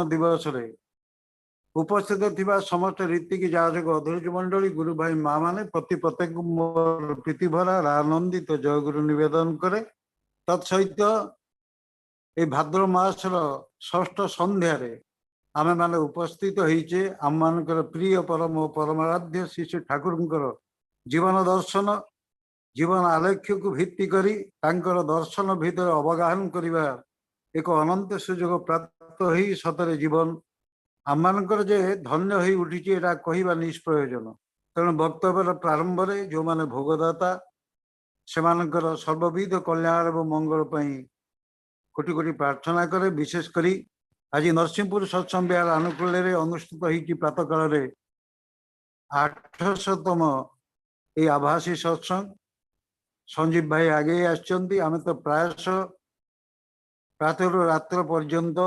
दिवस उपस्थित थिबा समस्त रीति की जाजक अधीर मंडली गुरु भाई माँ माने प्रत्येक प्रीतिभरा आनंदित जय गुरु निवेदन करे तत्सहित ये भाद्र मासर षष्ठ संध्यार आमे माने उपस्थित होइचे आम मानकर प्रिय परम परमाराध्य श्री श्री ठाकुर जीवन दर्शन जीवन आलेख्य को भित्ति करी तांकर दर्शन भितर अवगाहन करिबा एक अनंत सुजोग प्राप्त होई सतरे जीवन आम मानकर जे धन्य होई उठिची एटा कहिबा निष्प्रयोजन तेणु वक्तव्यर प्रारंभ में जो माने भोगदाता से मानकर सर्वविध कल्याण एवं मंगल पई कोटि कोटि प्रार्थना करे विशेष करी आज नरसिंहपुर सत्संग विहार अनुकूल अनुष्ठित होती प्रातः काल 800तम ये आभासी सत्संग संजीव भाई आगे आमे तो प्रायश प्रातः रात्र पर्यंत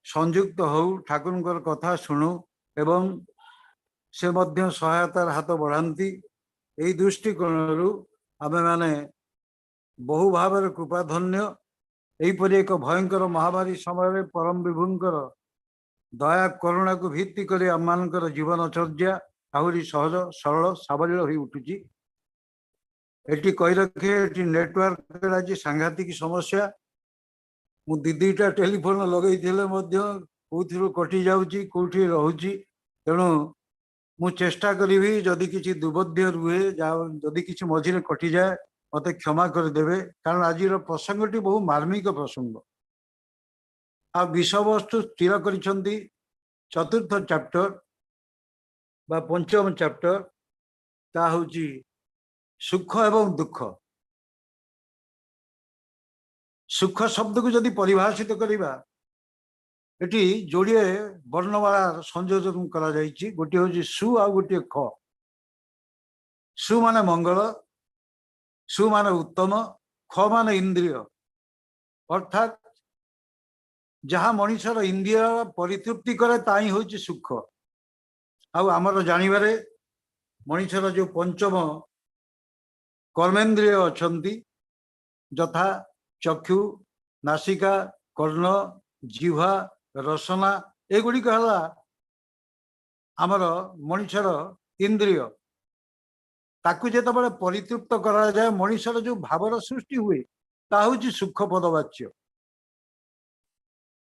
संयुक्त हो ठाकुर कथा शुणु एवं से मध्य सहायतार हाथ बढ़ाती यही दृष्टिकोण आमे माने बहु भाव कृपाधन्य यहीपरि एक भयंकर महामारी समय परम विभुंकर दया करुणा को भित्ति कर आम मानकर जीवनचर्या आहरी सहज सरल सावलील हो उठुची एटी कही रखे एटी नेटवर्क आज सांघातिक समस्या मु दीटा टेलीफोन लगे कौथि कटि जाऊँगी कौटी रोची तेणु मु चेष्टा करी जदि किसी दुर्बोध्य रुहे जदि किसी मझे कटि जाए मत क्षमा करदे कारण आज प्रसंगटी बहु मार्मिक प्रसंग आ विषय वस्तु स्थिर कर चतुर्थ चैप्टर बा पंचम चैप्टर ता हूँ सुख एवं दुख सुख शब्द को जदि परिभाषित करवा एटी जोड़े वर्णमाला संयोजन करा जायछि गोटे हूँ सु आ गोटे ख सु माने मंगल सु माने उत्तम ख माने इंद्रिय अर्थात जहाँ मनुष्यर इंद्रिय परितृप्ति करे ताई हूँ सुख आमर जानिबारे मनुष्यर जो पंचम कर्मेन्द्रिय अच्छी यथा चक्षु नासिका कर्ण जिह्वा रसना एगुड़िक है आमर मनुष्यर इंद्रिय ताकू जिते बड़े परितृप्त करा जाए मनुष्यर जो भावर सृष्टि हुए ता हूँ सुख पदवाच्य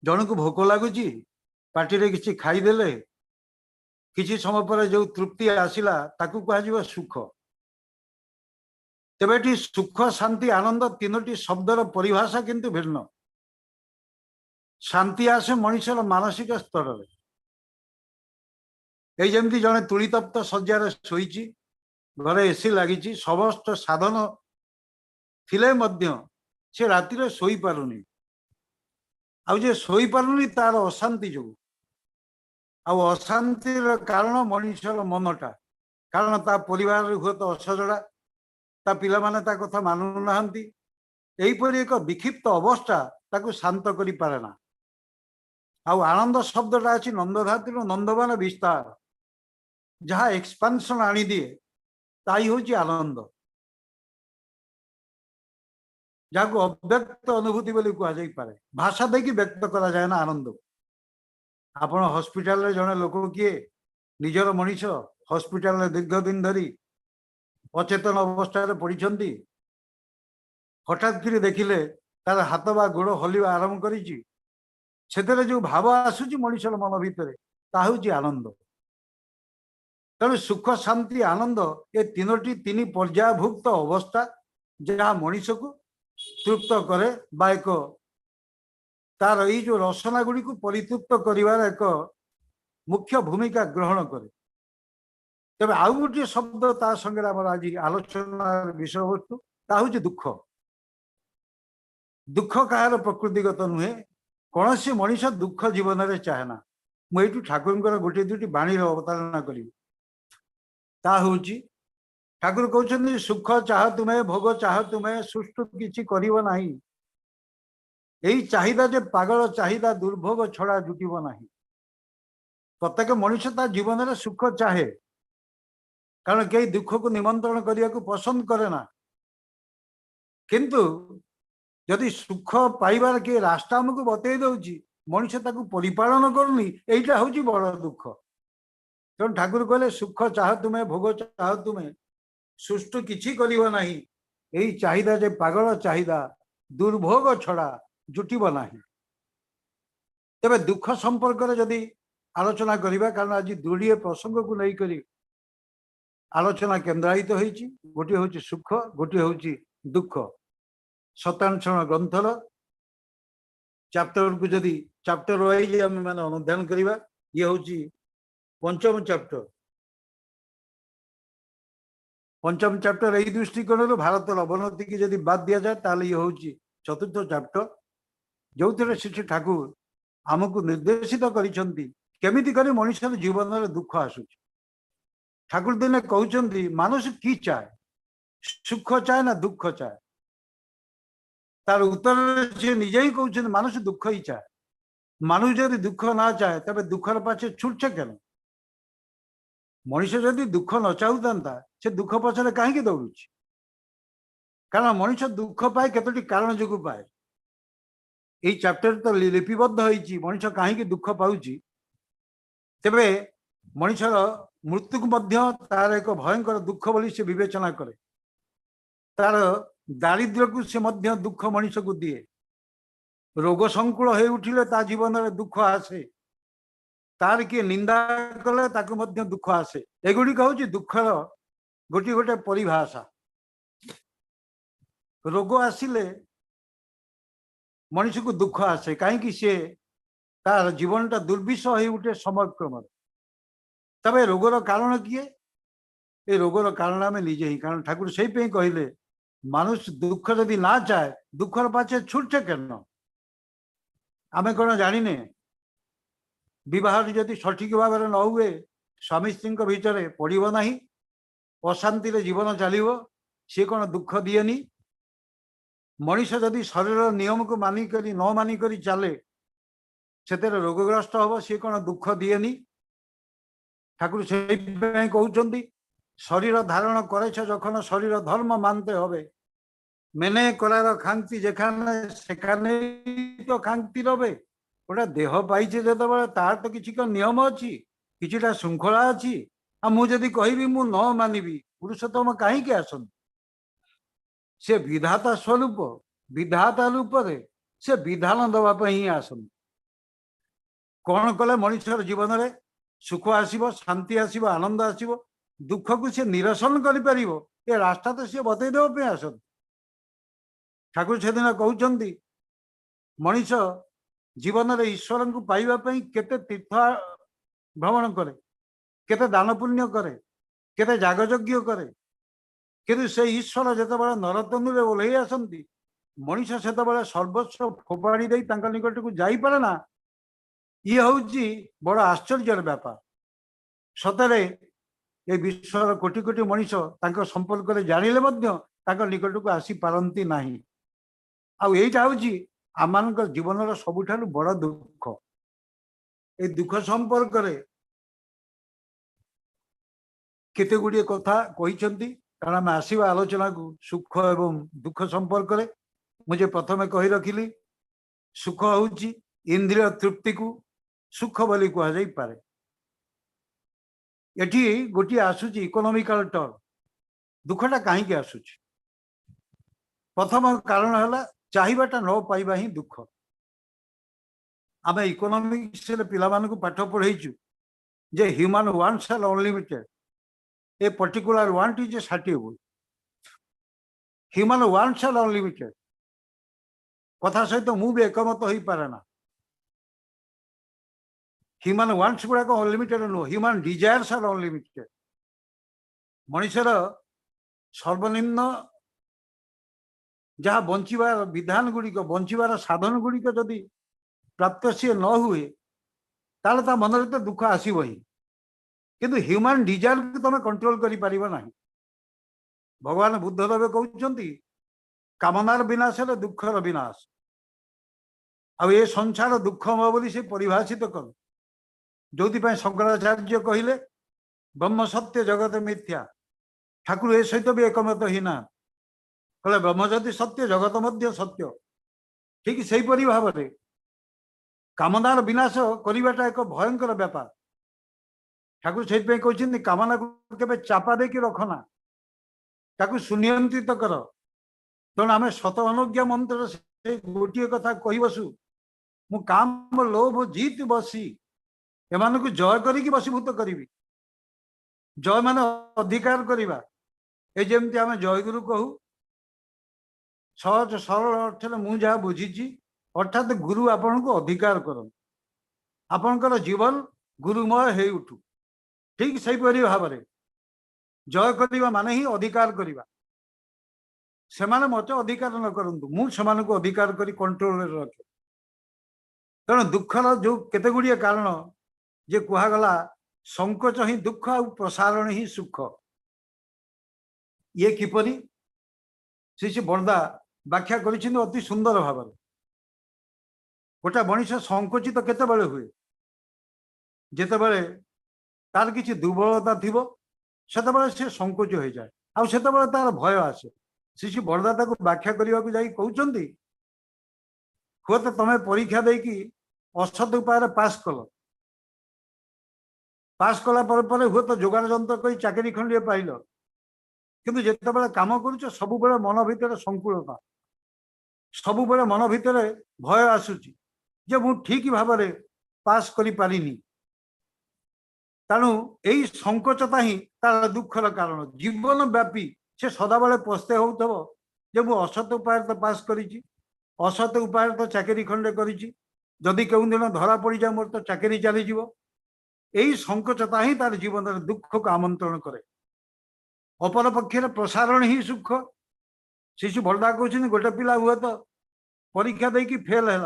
जन को भोक लगुच पार्टी किसी खाईदे किसी समय पर जो तृप्ति आसला ताकू कह सुख तेरे सुख शांति आनंद तीनोटी शब्दर परिभाषा किंतु भिन्न शांति आसे मनुष्यर मानसिक स्तर जमी जड़े तुलीतप्त शज्जार शोची घरे एसी लगी समस्त साधन थिले मध्य से रातिर शोई पारुनी आउ शोई पारुनी तार अशांति जो अशांतिर कारण मनुष्यर मनटा कारण ता परिवार हुए तो असजड़ा ता पिला माने ता कथा मानु नाहंती एहीपरि एक विक्षिप्त अवस्था ताकू शांत करि पारेना आनंद शब्दटा अच्छी नंद धातु नंदवान विस्तार जहाँ एक्सपांशन आनी दिए ताई हूँ आनंद जहाँ को अव्यक्त अनुभूति बोली कहुपे भाषा देकी व्यक्त करा जाए ना आनंद आपण हॉस्पिटल जड़े लोक किए निजर मनीष हॉस्पिटल दीर्घ दिन धरी अचेतन अवस्था पड़ी हठात कि देखिले तार हाथ बा गोड़ हलिवा आरंभ कर जो भाव आसूची मनुष्य मन भितर ता हूँ आनंद तेणु सुख शांति आनंद ये तीनोटी तीन पर्यायभुक्त अवस्था जहाँ मनुष्य को तृप्त करे बा एक तार ये जो रसना गुड़ी को परितृप्त करिवार एक मुख्य भूमिका ग्रहण करे तेज आउ गोटे शब्द ता संगे आज आलोचना विषय वस्तु ता हूँ दुख दुख कहार प्रकृतिगत नुहे कौन सी मनुष्य दुख जीवन में चाहे ना मुझे ठाकुर गोटे दुटी बाणी अवतारणा करी ठाकुर कहते सुख चाह तुम्हें भोग चाह तुम्हें सुष्टु किसी करिव नाही यही चाहिदा जे पागल चाहिदा दुर्भोग छड़ा जुटिब नाही प्रत्येक मनुष्य ता जीवन में सुख चाहे कारण कई दुख को निमंत्रण करने को पसंद करे ना किंतु यदि सुख पाइबार किए रास्ता आमको बतई दौची मनुष्य ताकू परिपालन करूनी एटा हूँ बड़ दुख। तेणु ठाकुर कहले सुख चाह तुम्हें भोग चाह तुम्हें सुष्टु किछि करिव नाही एई चाहिदा जे पागल चाहिदा दुर्भोग छड़ा जुटिब नाही। तेबे दुख संपर्क में जदि आलोचना करिबा कारण आज दुड़िए प्रसंग को नहीं करी आलोचना केन्द्रायित होईची गोटे होची सुख गोटे होची दुख। शतांशण ग्रंथर चैप्टर को जदि चैप्टर वाइज आम मैंने अनुध्यान करिबा ये होची पंचम चैप्टर। पंचम चैप्टर यही दृष्टिकोण भारत अवनति की जदि बाद दि जाए ताले ये हूँ चतुर्थ चैप्टर जो थे श्री ठाकुर आमको निर्देशित करमिति कर मनुष्य जीवन में दुख आसुच। ठाकुर दिने कहते मानुष की चाहे सुख चाहे ना दुख चाहे तार उत्तर से निजे ही कहते मानुष दुख ही चाहे। मानुष जदि दुख ना चाहे तबे दुखर पाछे छुटछे केन। मनुष्य जदि दुख न चाहता से दुख पछरे कहीं दौड़ुच कारण मनुष्य दुख पाए केतोटी कारण जो पाए यही चैप्टर तो लिपिबद्ध होती मनुष्य कहीं दुख पाऊँच। तेबे मनुष्यर मृत्यु को तार एक भयंकर दुख बोली से विवेचना करे। तार दारिद्र्य को से दुख मनुष्य को दिए। रोग संकुल हो उठिले ता जीवन में दुख आसे। तार किए निंदा कले ताकु मध्य दुख आसे। एगुड़िक हूँ दुखर गोटे गोटे परिभाषा। रोग आसिले मनुष्य को दुख आसे कहीं सी तार जीवनटा दुर्विष हो उठे समय क्रम। तबे रोगर कारण किए ये रोगर कारण आम निजे ही कारण ठाकुर से कहले मानुष दुख जदि ना चाहे दुखर पाछे छुटछे केन। आमे कौन जाने विवाह जदि सठिक भाव न हुए स्वामी स्त्री भितर पड़ब ना अशांति जीवन चलो सी कौन दुख दिएनी। मनीष जदि शरीर नियम को मानिक न मानिक चले से रोगग्रस्त हम सी कौन दुख दिएनी। ठाकुर से कहते शरीर धारण करे जखन शरीर धर्म मानते हबे मेने करार खांगती जेखाने सेखाने तो खांगती रहे। गोटे देह पाइछे जो तार तो किसी नियम अच्छी किसीटा श्रृंखला अच्छी। आ मुझे कहबी मु न मानिबी पुरुषोत्तम कहीं आसन से विधाता स्वरूप विधाता रूप से विधान दवाई ही आसन। कौन कले मनुष्य जीवन में सुख आसब शांति आसब आनंद आसब दुख को सी निरसन कर रास्ता तो सी बतई देवाई आसन। ठाकुर से दिन कहते मनीष जीवन में ईश्वर को पाइबापी केते तीर्थ भ्रमण करे केते दान पुण्य करे केते जागयज्ञ करे किंतु से ईश्वर जिते नरतनु ओल्लई आसती मनीष से सर्वस्व फोपाड़ी दे निकट को जापे ना। ये हूँ बड़ आश्चर्य व्यापार। सतरे ये विश्वर कोटि कोटि मनीष संपर्क में जानिले निकट को आसी पारती ना। आईटा हूँ आम जीवन सबुठ बड़ दुख। ये दुख संपर्क केते गुड़िए कथा कहते कारण आम आसवा आलोचना को सुख एवं दुख संपर्क में मुझे प्रथम कही रखिली सुख हूँ इंद्रिय तृप्ति को सुख बोली कहुए। एटी गोटे आसूची इकोनॉमिकल टर्म दुखटा कहीं आसूची प्रथम कारण है चाहिबाटा न पाइबा ही दुख। आम इकोनॉमिक्स पिला मानक पाठ पढ़ेचु जे human wants are unlimited a particular want is satiable. Human wants are unlimited कथा सहित मु भी एकमत हो पारे ना। ह्यूमन वांट्स गुड़ाक अनलिमिटेड नुह ह्यूमन डिजायर्स आर अनलिमिटेड। मनुष्यर सर्वनिम्न जहाँ बंचार विधान गुड़िक बंचार साधन गुड़िक जदि प्राप्त सी न हुए ताले ता मन तो दुख आसब ही किंतु ह्यूमन डिजायर को तुम कंट्रोल कर। भगवान बुद्धदेव कहते कामनार विनाश दुखर विनाश। आ ये संसार दुखमय बोली से परिभाषित कर जो शंकराचार्य कहले ब्रह्म सत्य जगत मिथ्या। ठाकुर ए सहित भी एकमत ही ना कहले ब्रह्म जदि सत्य जगत मध्य सत्य। ठीक से भाव में कामनार विनाश करवाटा एक भयंकर व्यापार। ठाकुर से कहते कामना को केबे चापा दे रखना, ताकू सुनियंत्रित कर। तेणु आम शत अनुज्ञा मंत्र से गोटे कथा कही बसु, मु काम लोभ जीत बसी एमान को जय करी बसीभूत करी। जय मान अधिकार करवा, ये जमती आम जयगुरु कहू सहज सरल अर्थ मु जहाँ बुझी अर्थात गुरु आपण को अधिकार कर आपणकर जीवन गुरुमय हो उठू। ठीक से भाव में जय करवा माने ही अधिकार करवा। से मत अधिकार न करंतु मुझे अधिकार करी कंट्रोल रखे। तेणु दुखर जो केते गुड़िए कारण जे कहगला संकोच ही दुख आ प्रसारण ही सुख, ये किपरि श्री बरदा व्याख्या करिसेंति अति सुंदर भाव में। गोटा मनीष संकोचित केते बेले हुए, जेतेबेले तार किसी दुर्बलता थिबो सेतेबेले से संकोच हो जाए, आ सेतेबेले तार भय आसे। श्री बरदा ताको व्याख्या करने को जाई कहउचंती, हुए तो तमे परीक्षा देकी असत उपाय पास कल, पास कला पर हुए तो जोगाड़ जंत्र कही चाकरी खंडे पाइल, किंतु जितेबाला काम करुच सब बेले मन भितर संकुलता, सब बेले मन भितर भय आसुची जे मु ठीक भाव में पास करी पारिनी। तेणु यही संकोचता ही तार दुखर कारण। जीवन व्यापी से सदाबले पस्ते होथबो जे मु असत उपाय तो पास करी, असत उपाय तो चाकरी खंडे करी, जदि केउ दिन धरा पड़ जाए मोर तो चाकरी चली जीवो। यही संकोचता ही तार जीवन दुख को आमंत्रण करे। अपर पक्षे प्रसारण ही सुख। शिशु बरदा कहते गोटे पिला हुए तो परीक्षा देकी फेल है,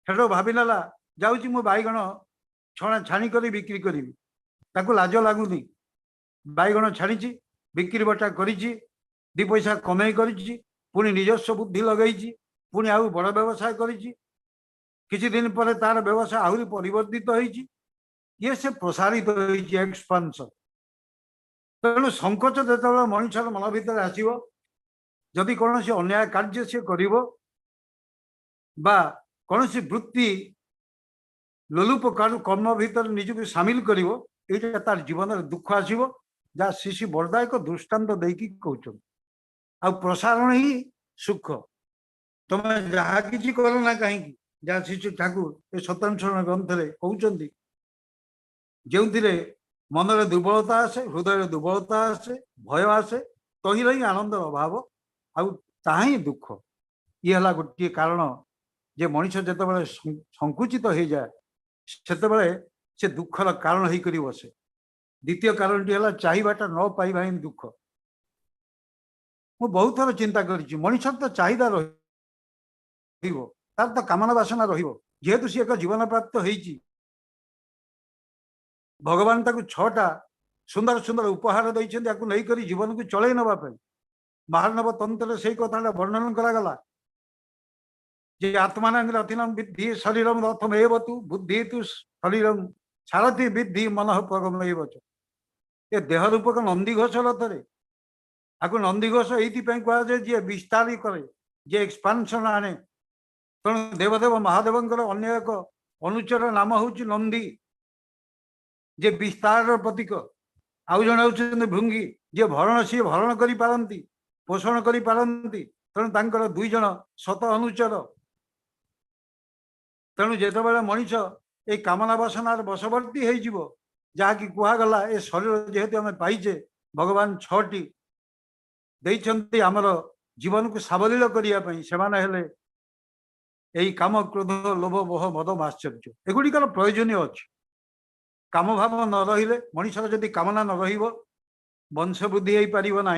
हेटो भावी नेला जाऊँगी मु बैगण छणा छाणी कर बिक्री करी, ताकू लाज लगुनि। बैगण छाड़ी बिक्री बटा करी दी पैसा कमे करी, पुणी निजस्व बुद्धि लगे, पुणी आउ बड़ व्यवसाय करी। किछि दिन पर तार व्यवसाय आहरी परिवर्तित होइछि, ये से प्रसारित होइछि एक्सपांशन। तेणु संकोच जो मनुष्य मन भीतर आसो, जदि कौन अन्याय कार्य से कर कौन वृत्ति लोलुप कर्म भीतर निजक सामिल कर तार जीवन में दुख आसो। जहाँ शिशु बरदा एक दृष्टांत देकी कहते आ प्रसारण ही सुख। तुम जहाँ कि कर ना कहीं, जहाँ शिशु ठाकुर ये सत्यनारायण ग्रंथ कहते जो मनरे दुर्बलता आसे, हृदय दुर्बलता आसे, भय आसे, तहिर ही आनंद अभाव आई दुख। ये है गोटे कारण जे मनीष जिते संकुचित हो जाए से दुखर कारण होकर बसे। द्वितीय कारण टी है चाहिबाटा न पाइबा ही दुख। मु बहुत थर चिंता करी मनीष तो चाहिदा तार तो कामना बासना रेतु सी एक जीवन प्राप्त होती, भगवान ताकू 6टा सुंदर सुंदर उपहार देकर जीवन को चलई नापी। महानव तंत्र से कथा वर्णन करागला जे आत्मान रथिनम विद्धि शरीरम रथम एवतु बुद्धि तु शरीरम सारथी विद्धि मन परम एवच। ये देह रूपक नंदीघोष रथरे आपको नंदीघोष ये कहुए जी विस्तार करे, जे एक्सपांशन आने। तेणु देवदेव महादेवंकर अन्य एक अनुचर नाम हूँ नंदी, जे विस्तार प्रतीक। आउ जन होती भृंगी, जे भरण सी भरण करी पारंती, पोषण करी पारंती। तेणु तांकर 2 जन शत अनुचर। तेणु जितेबाला मनीष ये कामना बासनार बशवर्ती हो जहाँकि कहगला ए शरीर जेहेतु आम पाइचे भगवान 6टी देइछन्ति आमर जीवन को सावलील करने से यही काम क्रोध लोभ मोह मद आश्चर्य एगुड़िकर प्रयोजनीय अच्छे। काम भाव न रही मनीषर जदि कामना न वंश वृद्धि हो पार ना,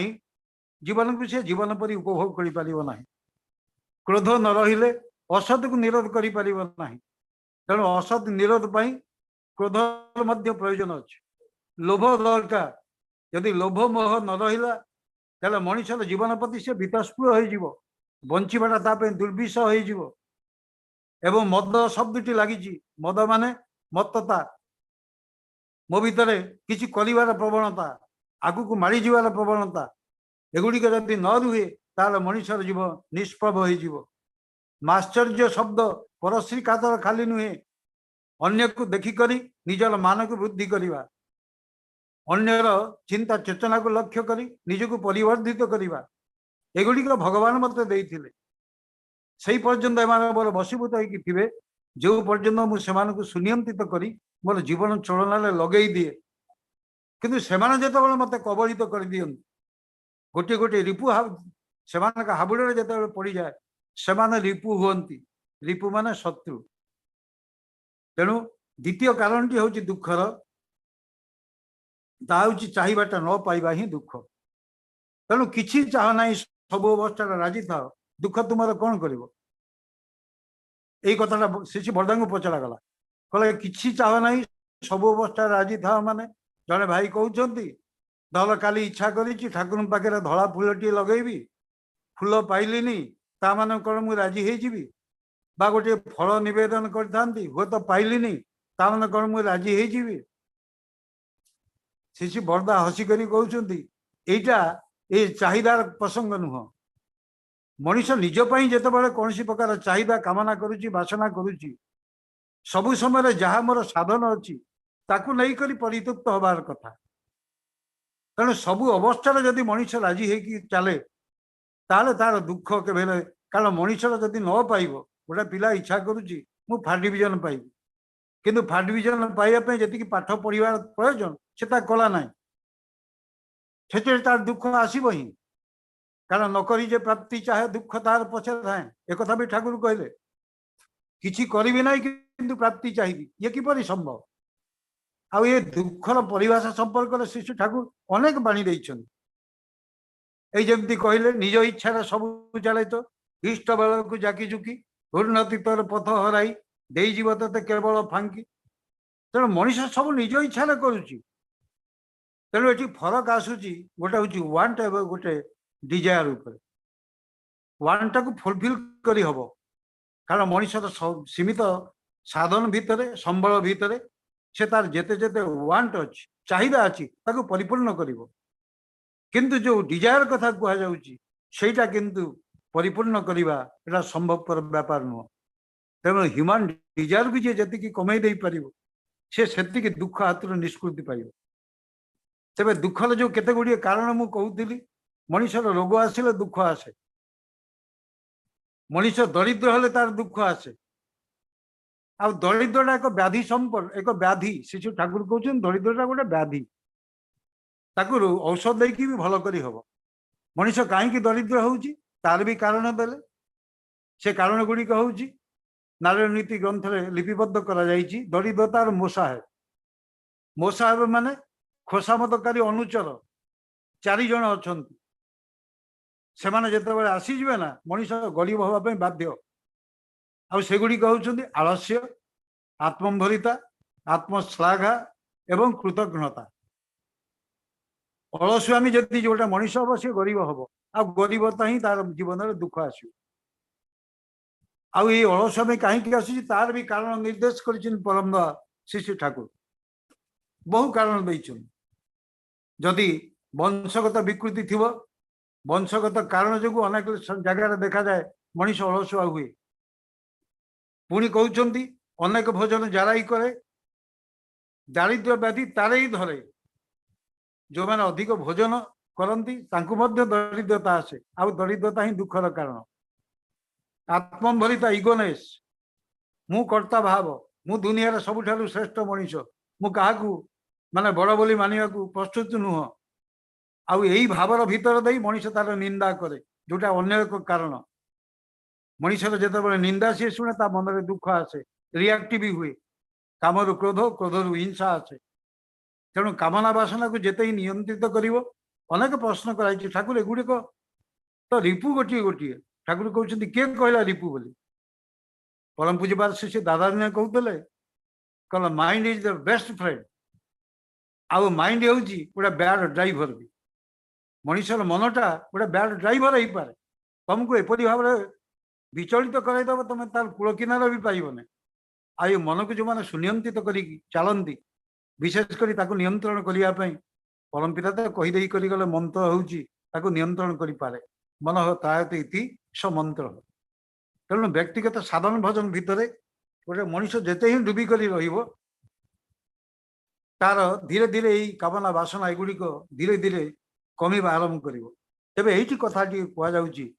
जीवन को सी जीवन पर उपभोग कर। क्रोध न रही असत को निरोध कर। तेणु असत निरोध पाई क्रोध प्रयोजन अच्छे। लोभ दरकार, यदि लोभ मोह न रहा मनीषर जीवन प्रति से वितस्पृह हो बंचाटा दुर्विष हो। एवं मद शब्दटी लगी, मद माने मत्तता, मो भीतर किसी कर प्रवणता, आगु को माड़ी जीवार प्रवणता, एगुड़िक जदि न रुहे ताल मनीषर जीवन निष्प्रभ हो। माश्चर्य शब्द परश्री कातर खाली नुहे अन्य को देखिकरी निजर मान को वृद्धि करवा अन्यर चिंता चेतना को लक्ष्य करी निजको परिवर्धित करवा एगुड़िक भगवान मत देइथिले सेई पर्यंत एमाने मोर बसीभूत होइकि थिबे जो पर्यंत मुझे सुनियंत्रित करी मोर जीवन चलना लगे दिए किंतु सेमाने जेतेबेले मते कबलित कर दियंती गोटे गोटे रिपु हाबुड़े जिते पड़ जाए से रिपु हुंती रिपु माने शत्रु तेणु द्वितीय कारण टी हूँ दुखर चाहिबाटा न पाइबा ही दुख तेणु किसी चाह ना सब अवस्था राजी था दुख तुम कौन कर कथा शिशु बरदा को पचरा गला कहले किसी चाह ना सब अवस्था राजी था माने जड़े भाई कहते दल काली इच्छा करी ठाकुर पाखे धला फूल टी लगेबी फूल पाइलिनी ता मान कौन मुझे राजी होजी बा गोटे फल नवेदन करी हुए तो पाइलिनी ता मान कौन मुझे राजी होजी शिशु बरदा हसिक कहते यहीटा ये चाहिदार प्रसंग नुह मनीष निजपाई जिते बड़े कौन प्रकार चाहिदा कामना करुच्ची बासना करुच्ची सबु समय जहाँ मोर साधन अच्छी ताकू नहीं करी परितृप्त हबार कथा तेणु सबु अवस्था जदि मनीष राजी होगी चले ताले तार दुख के कारण मनीषर जदि न पाइब गोटे पिला इच्छा करुच्ची मु फास्ट डिविजन पाइबी किंतु फास्ट डिविजन पाइबा जी पाठ पढ़ार प्रयोजन से कला ना से तार दुख आसब ही कारण नौकरी जे प्राप्ति चाहे दुख तार पछे थाए एक भी ठाकुर कहले किछि करिबी नाही किंतु प्राप्ति चाहिए ये किपरि संभव आ ये दुखर परिभाषा संपर्क शिशु ठाकुर अनेक बाणी जमी कहले निज इच्छा सब चले तो इष्ट बेल को जाकी जुकी उन्नति तोर पथ हराई दे जीव ते केवल फांकी तेणु मनीष सब निज इच्छा करुच्ची तेणु ये फरक आसूची गोटे हूँ वांट एवं गोटे डिजायर ऊपर वांटा को फुलफिल करी हबो कारण मनीषर सीमित साधन भितर संबल भितर से तार जेते जेते वांट अच्छी चाहिदा अच्छी ताको परिपूर्ण करिवो किंतु जो डिजायर कथा कह जाउची सेटा किंतु परिपूर्ण करिवा एटा संभवपर व्यापार नुह तेणु ह्यूमन डिजायर को जी कमे दे पारिबो से सेतिकी दुख हाथ निष्कृति पाइबो तेबे दुखर जो केते गुड़िए कारण मु कहूतिली मनीषर रोग आसिले दुख आसे मनीष दरिद्र हेले तार दुख आसे आ दरिद्रटा एक व्याधि संपर्क एक व्याधि शिशु ठाकुर कहते दरिद्रटा गोटे व्याधि ताकू औषध देकी भी भल करी हब मनीष कहीं दरिद्र होउची तार भी कारण देले से कारण गुड़िक हूँ नारायण नीति ग्रंथ में लिपिबद्ध करा जाइछि दरिद्रतार मोसाहेब माने खोसामतकारी अनुचर 4 जन अछंती सेमाने जेतेबेले आसीजिबे ना मनीष गरीब होगा बाध्य आगुड़ी कहते आलस्य आत्मम्भरिता आत्मश्लाघा एवं कृतज्ञता अलस्वामी जदि जोटा मनीष हम सी गरीब हम आ गरीबता ही तार जीवन में दुख आसो अलस्वामी कहीं आसी तार भी कारण निर्देश कर परम शिशु ठाकुर बहु कारण देइछन जदि वंशगत विकृति थी वंशगत कारण जो अनेक जगार देखा जाए मनीष अलसुआ हुए पुणी कहते अनेक भोजन जाराई करे दारिद्र्य व्याधि तारे ही धरे जो मैंने अधिक भोजन करती दरिद्रता आसे आ दरिद्रता ही दुखर कारण आत्मम्भरिता इगोनेस मु कर्ता भाव मु दुनिया सबुठारु श्रेष्ठ मनीष मु क्या माने बड़ बोली मानिबा को प्रस्तुत नुह आउ यही भावर भीतर दे मनीष तार निंदा करे जोटा अन्य एक कारण मनीषर जिते निंदा सी शुणे ता मन में दुख आसे रिएक्टिव हुए कामरु क्रोध क्रोधरु हिंसा आसे तेणु कामना बासना को जिते ही नियंत्रित कर अनेक प्रश्न कराई ठाकुर एगुड़िक तो रिपु गोटे गोटे ठाकुर कहते किए कहला रिपु बोली परम पूज्यपाद श्री दादाजी कहते कहला mind is the best friend आउ माइंड हूँ गोटे बैड ड्राइवर भी मनीषर मनटा गोटे बैड ड्राइवर हो पारे तुमको एपरी भाव विचलित कराइदेव तुम तार कूल किनार भी पाइबन आ मन को जो मैंने सुनियंत्रित कर चलती विशेषकर नियंत्रण करने परम पिता तो कहीदे गले मंत्र हूँ नियंत्रण करे मन हो त्रायत इति स मंत्र तेणु व्यक्तिगत साधन भजन भितर गोटे मनीष जेते ही डुबी कर तार धीरे धीरे यही कामना बासना एगुड़िक धीरे धीरे कमिबा आरंभ कर तेरे ये कथा कहुच्छी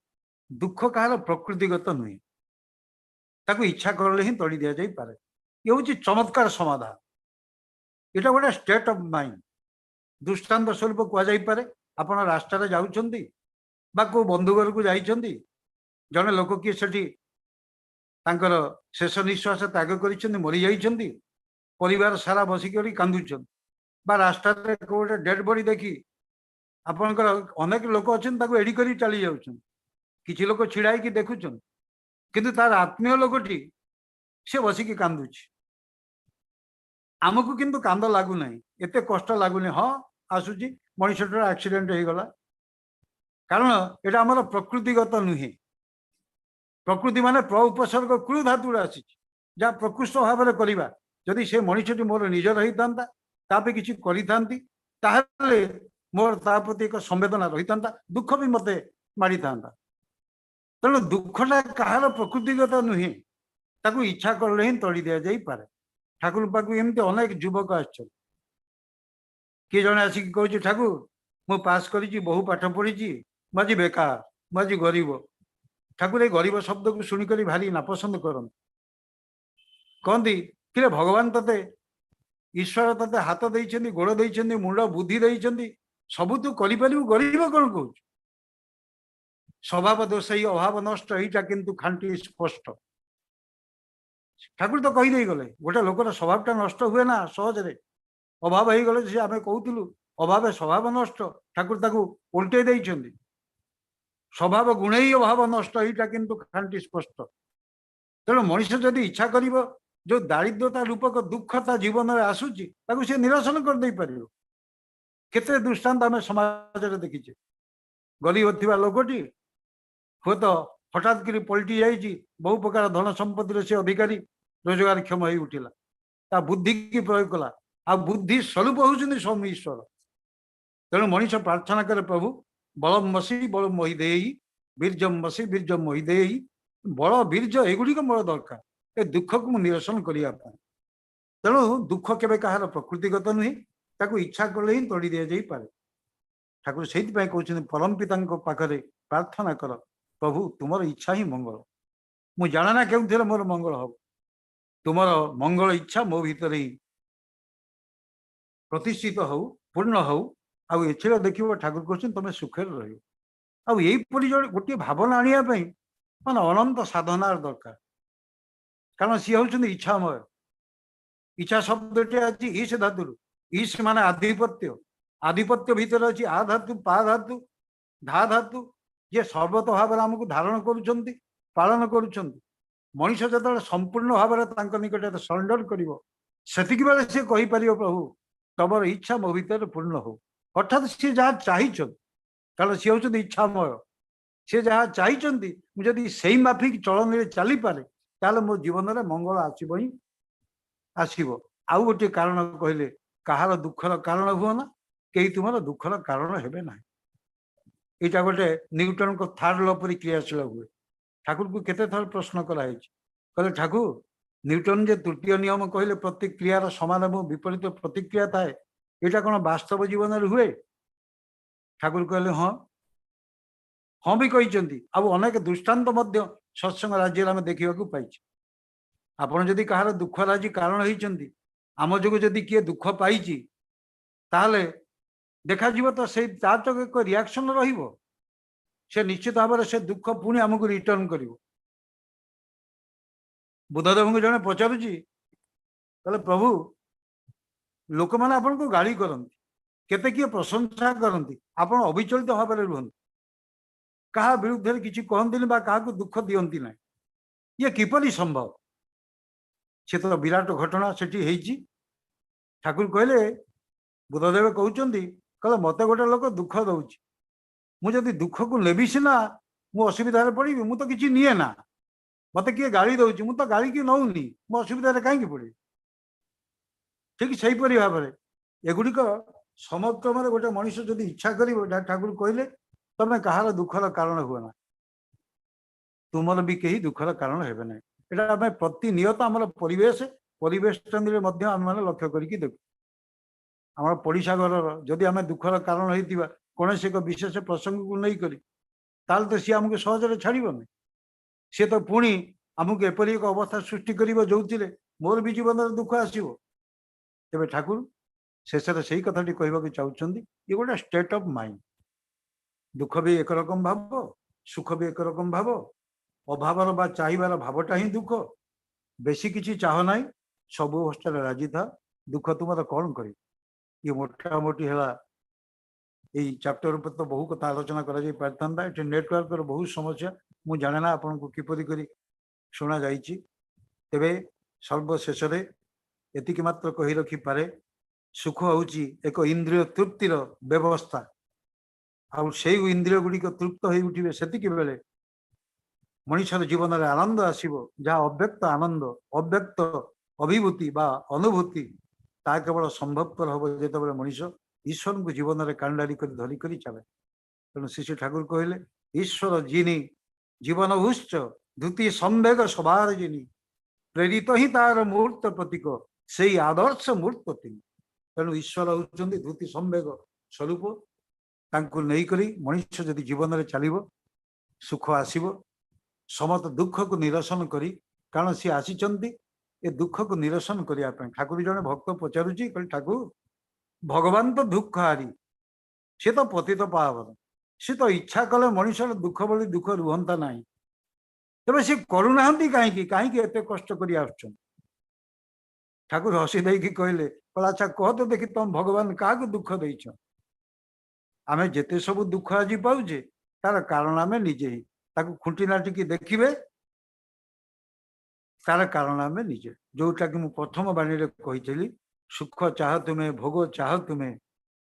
दुख कहार प्रकृतिगत नुहे ताकू इच्छा करले ही तड़ी दि जाए ये हूँ चमत्कार समाधान यहाँ गोटे स्टेट ऑफ माइंड दृष्टांत स्वरूप कहुपे आप रास्तार जाऊँगी को बंधु घर को जाइछंती जड़े लोक किए सेठी तांकर शेष निश्वास त्याग कर मरी जाइछंती परिवार सारा बसिक कांदुछन बा रास्ता गोटे डेड बॉडी देखी आपणकर अनेक लोक अच्छा एड़ी कर चली जाऊँ किसी लोक छिड़ा कि देखुन किंतु तार आत्मीय लोकटी से बसिक कांदुची आमको किंतु कांद लगुना एत कष्ट लगुनि हाँ आसूची मनुष्यटार एक्सीडेंट हो गला कारण यहाँ आम प्रकृतिगत नुहे प्रकृति माने प्र उपसर्ग क्लू धातु आसी जहाँ प्रकृष्ट भाव में करवा जदि से मनुष्यटी मोर निजर होता तापे किसी करी मोर ता प्रति एक संवेदना रही था दुख भी मत माड़ी था तेणु दुखटा कहार प्रकृतिगत नुहे ताकू इच्छा करले ही तड़ी दि जाए ठाकुर पाक एमती अनेक युवक आए किए जड़े आसिक कह ठाकुर मु पास करी बहु पाठ पढ़ी मुझे बेकार मुझे गरीब ठाकुर ये गरीब शब्द को शुणिक भारी नापसंद करते कहती कि भगवान तते ईश्वर तते हाथ देइछन्ति गोड़ देइछन्ति मुंड बुद्धि देइछन्ति सबु तू करिपारिबु गरीब कौन कहूँ स्वभाव दोष ही अभाव नष्ट यहीटा किंतु खांटी स्पष्ट ठाकुर तो कहीदे गले गोटे लोकर स्वभावटा नष्ट हुए ना सहजरे अभाव हो गले से आम कहूलु अभाव स्वभाव नष्ट ठाकुर ताकू उल्टे देइछन्ति स्वभाव गुण ही अभाव नष्ट यहीटा किंतु खांटी स्पष्ट तेणु मनुष्य जदि इच्छा कर जो दारिद्रता रूपक दुख ता जीवन में आसूची ताकू से निरसन कर दे पार केते दृष्टांत आम समाज में देखीचे गरीब थिबा लोकटी हुए तो हठात कर पलटि जाइए बहु प्रकार धन संपत्ति से अधिकारी रोजगार क्षम हो उठिला ता बुद्धि की प्रयोग कला आ बुद्धि स्वरूप होउछन्ति स्वामी ईश्वर तेणु मनीष प्रार्थना करे प्रभु बलम मसी बल मोहिदेई बीर्जम मसी बीर्जम मोहिदेई बल बीर्ज एगुड़िक मोर दरकार ए दुख को मु निरसन करने तेणु दुख केवे कहार प्रकृतिगत नुहे ताकू इच्छा कले ही तड़ी दि जाए पारे ठाकुर से कहते परम पिता पाखरे प्रार्थना कर प्रभु तुमर इच्छा ही मंगल मु जाना क्यों मोर मंगल हम तुमर मंगल इच्छा मो भीतर ही प्रतिष्ठित हो पूर्ण हो आउ एथर देख ठाकुर कहते तुम सुखे रहीपरी जो गोटे भावना आने मान अनंत साधनार दरकार कारण सी हूँ इच्छामय इच्छा शब्द आज ईश धातु ईश मान आधिपत्य आधिपत्य भीतर अच्छी आ धातु पा धातु धा धातु ये सर्वत भाव आमको धारण करुँच पालन करुँच मनीष जो संपूर्ण भाव में निकट सरेंडर करतिक बेले सी कहीपर प्रभु तमर इच्छा मो भीतर पूर्ण हो अर्थात सी जहाँ चाहिए कारण सी हूँ इच्छामय सी जहाँ चाहिए मुझे से माफिक चलन चली पारे ताले मो जीवन में मंगल आसब ही आसब आउ गोटे कारण कहले कहार दुखर कारण हुआ ना कहीं तुम दुखर कारण हेबे ना यहाँ गोटे न्यूटन को थर्ड लॉ पर क्रियाशील हुए ठाकुर को केते थर प्रश्न कराई कहले ठाकुर न्यूटन जे तृतीय नियम कहले प्रतिक्रियार समान और विपरीत प्रतिक्रिया थाए यहाँ कौन वास्तव जीवन में हुए ठाकुर कहले हाँ हाँ भी कहते अब अनेक दृष्टांत सत्संग राज्य आम देखा पाई आपड़ जदि कहार दुख राजी कारण होती आम जो जदि किए दुख पाई ताहले देखा तो से तो एक रिएक्शन से निश्चित भाव से दुख पुणी आमको रिटर्न कर बुद्धदेव को जड़े पचारुची कहले प्रभु लोक मैंने आपन को गाड़ी करती केते किए प्रशंसा करती आप अविचलित भाव में रुहत क्या विरुद्ध किसी कहती क्या दुख दियंती ना ये किपरि संभव से तो विराट घटना से ठाकुर कहले बुद्धदेव कहते कहले मत गोटे लोक दुख दौर मुझे दुख को लेवी सीना मु असुविधा पड़ी मु तो किसी निए ना मत किए गाड़ी दौर मु तो गाड़ी की नौनी मो असुविधा कहीं पड़ी ठीक से भाव में एगुड़िक समक्रम गोटे मनीष जदि इच्छा कर ठाकुर कहले तमें कहार दुखर कारण हुए ना तुमर भी कहीं दुखर कारण हेबे ना एटा आम प्रतिनियत आम परिवेश परिवेष्टन आम लक्ष्य करके देखु आम पड़िशा घर जदि आम दुखर कारण होता कौन से एक विशेष प्रसंग को नहीं करी ताल तो सी आमको सहजरे छाड़बनी सी तो पुणी आमको एपरी एक अवस्था सृष्टि कर जो मोर भी जीवन दुख आसो तेरे ठाकुर शेष से कथाटी कहवाक चाहते ये गोटे स्टेट ऑफ माइंड दुख भी एक रकम भाव सुख भी एक रकम भाव अभावर बा चाहिबार भावटा ही दुख बेसी किसी चाह ना सब अवस्था राजी था दुख तुम कौन कर ये मोटामोटी है यही चैप्टर पर तो बहु कथा आलोचना कर नेटवर्क बहुत समस्या मुझे जाने ना आपन को किपरि करी शुणा जाइए तेरे सर्वशेष एतिक मात्र कही रखी पारे सुख हूँ एक इंद्रिय तृप्तिर व्यवस्था आउ से इंद्रिय गुड़िक तृप्त हो उठे से बेले मनुष्यर जीवन में आनंद आसो जहाँ अव्यक्त आनंद अव्यक्त अभिभूति बा अनुभूति ता केवल संभवपर हम जो मनुष्य ईश्वर को जीवन में कांडारी कर धरिक चले तेणु श्री ठाकुर कहले ईश्वर जिनी जीवन उच्च धुति संवेग सवार जिनी प्रेरित ही तार मूर्त प्रतीक से आदर्श मूर्त तीन तेणु ईश्वर होती धुति संवेग स्वरूप तांको नहीं करी मनुष्य जदि जीवन में चलो सुख आसो समस्त दुख को निरसन करी कारण सी आसी ए दुख को निरसन करने ठाकुर जड़े भक्त पचारुची कह ठाकुर भगवान तो दुख हारी सी तो पतित पावन सी तो इच्छा कले मनुष्य दुख बोली दुख रुहंता ना तेज सी करूना कहीं कहीं एत कष्ट कर ठाकुर हसी दे कहले अच्छा कह तो देखी तुम भगवान क्या दुख देच आम जिते सब दुख आज पाचे तार कारण आम निजे ही खुंटी नाटिकी देखिए तार कारण आम निजे जोटा कि मुझे प्रथम बाणी कही सुख चाह तुम्हें भोग चाह तुम्हें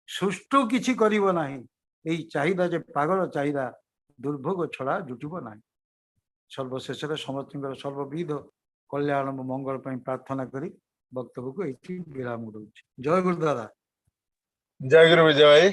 सुष्टु किसी करना यही चाहिदा जे पागल चाहिदा दुर्भोग छड़ा जुटब ना सर्वशेष समस्त सर्वविध कल्याण मंगल प्रार्थना करी वक्तव्य को ये विराम दूँ जय गुरु दादा जय गुरु विजय भाई।